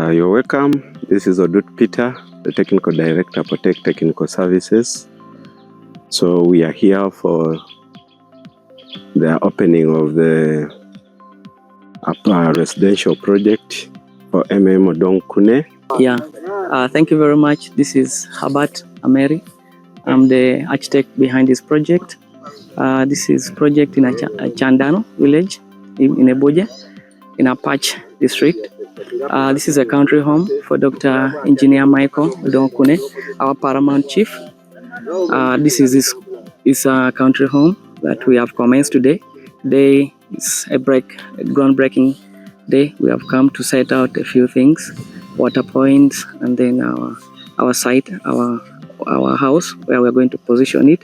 You're welcome. This is Odut Peter, the Technical Director, POTEC Technical Services. So we are here for the opening of the residential project for Odongo. Yeah, thank you very much. This is Habat Ameri. I'm the architect behind this project. This is project in Chandano village in Eboje, in Apac District. This is a country home for Dr. Engineer Michael Odongo, our paramount chief. This is a country home that we have commenced today. Today is a groundbreaking day. We have come to set out a few things, water points, and then our site, our house where we're going to position it.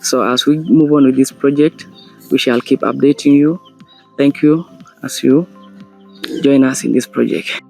So as we move on with this project, we shall keep updating you. Thank you as you join us in this project.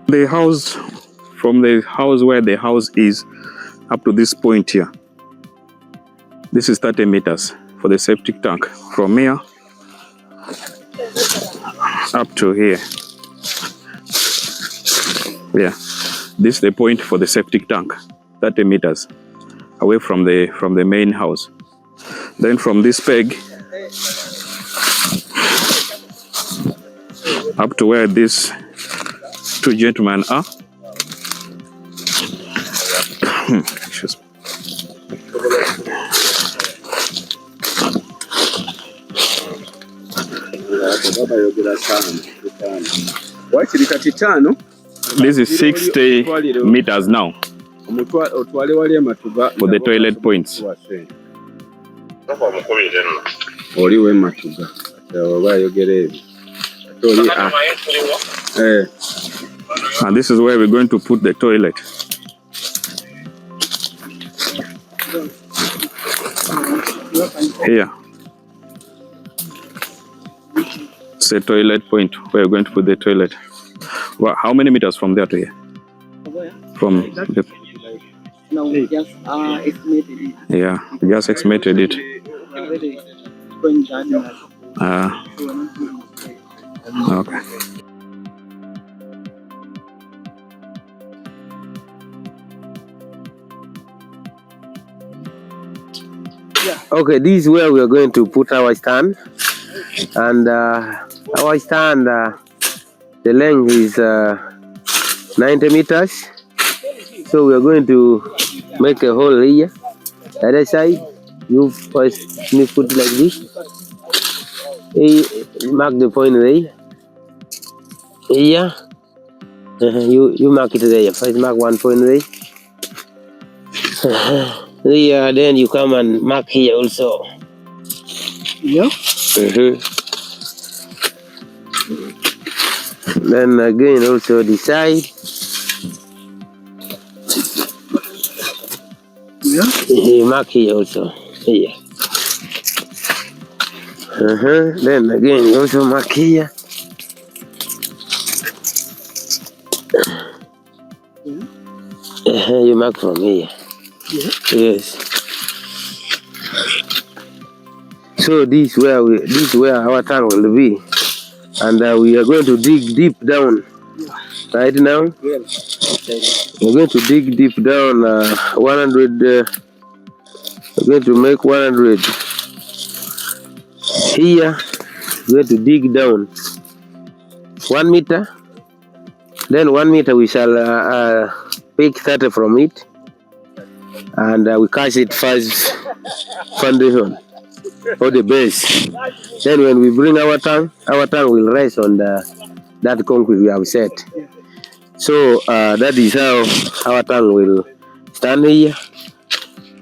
The house, from the house where the house is up to this point here, this is 30 meters for the septic tank. From here up to here, yeah, this is the point for the septic tank, 30 meters away from the main house. Then from this peg up to where these two gentlemen are, this is 60 meters now for the toilet points. And this is where we're going to put the toilet. Here. It's a toilet point where we're going to put the toilet. Well, how many meters from there to here? From the... No, we just estimated it. Yeah, we just estimated it. Okay. Okay, this is where we are going to put our stand, and our stand, the length is 90 meters. So we are going to make a hole here. The other side, you first put it like this. Mark the point there. Here, you mark it there. First mark one point there. Here, then you come and mark here also. Yeah. Then again also the side. Yeah. You mark here also. Here. Then again you also mark here. You mark from here. Yeah. Yes. So this is where our tank will be, and we are going to dig deep down. Right now, we're going to dig deep down 100. We're going to make 100 here. We're going to dig down 1 meter. Then 1 meter we shall pick 30 from it, and we catch it first foundation or the base. Then when we bring our tank will rest on that concrete we have set. So that is how our tank will stand here,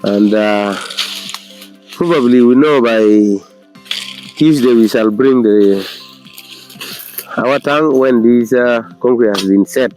and probably we know by Tuesday we shall bring our tank when this concrete has been set.